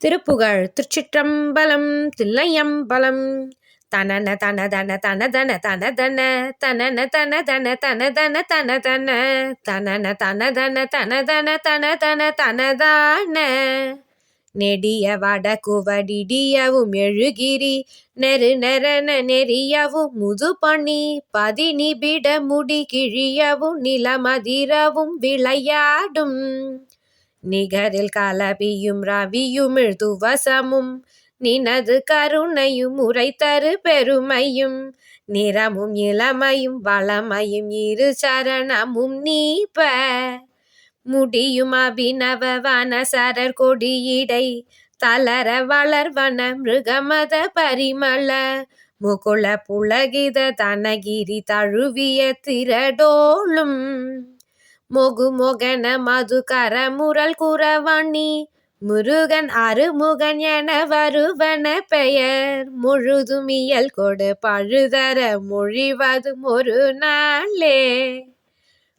திருப்புகழ் திருச்சிற்றம்பலம் தில்லையம்பலம். தனன தனதன தனதன தனதன தனன தனதன தனதன தனதன தனன தனதன தனதன தனதன தனதான நெடிய வடகுவடிடியவும் எழுகிரி நெரு நெரன நெறியவும் முதுபணி பதினிபிட முடி கிழியவும் நிலமதிரவும் விளையாடும் நிகரில் கலபியும் ரவியும் எழுதுவசமும் நினது கருணையும் உரைத்தரு பெருமையும் நிறமும் இளமையும் வளமையும் இரு சரணமும் நீப்ப முடியும் அபிநவ வனசரர் கொடியிடை தளர வளர்வன மிருகமத பரிமள முகுள புலகித தனகிரி தழுவிய திரடோளும் மொகு மொகன மதுகர முரல் குறவணி முருகன் அருமுகன் என வருவன பெயர் முழுதும் இயல் கொடு பழுதர மொழிவதும் ஒரு நாளே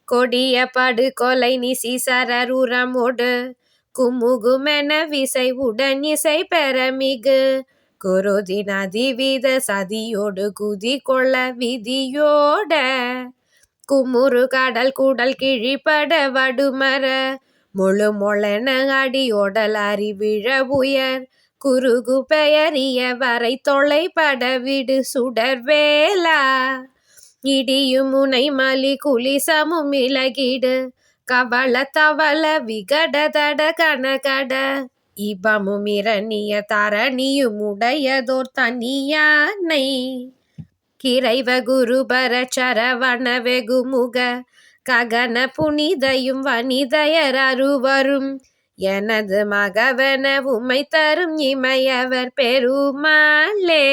கொடிய படு கொலை நிசிசரர் உரமொடு குமுகுமென விசை உடன் இசை பெறமிகு குருதி நதிவித சதியோடு குதி கொள்ள விதியோட குமுறு கடல் குடல் கிழிப்பட வடுமர முழு மொளென அடியோடல் அறிவிழ உயர் குறுகு பெயரிய வரை தொலை படவிடு சுடர் வேலா இடியும் முனை மலி குலிசமும் இலகிடு கவள தவள விகட தட கனகட இபமும் இரணிய தரணியும் உடையதோர் தனியானை கிரைவ குருபர சரவண வெகுமுக ககன புனிதையும் வனிதையர் அருவரும் எனது மகவன உமை தரும் இமையவர் பெருமாளே.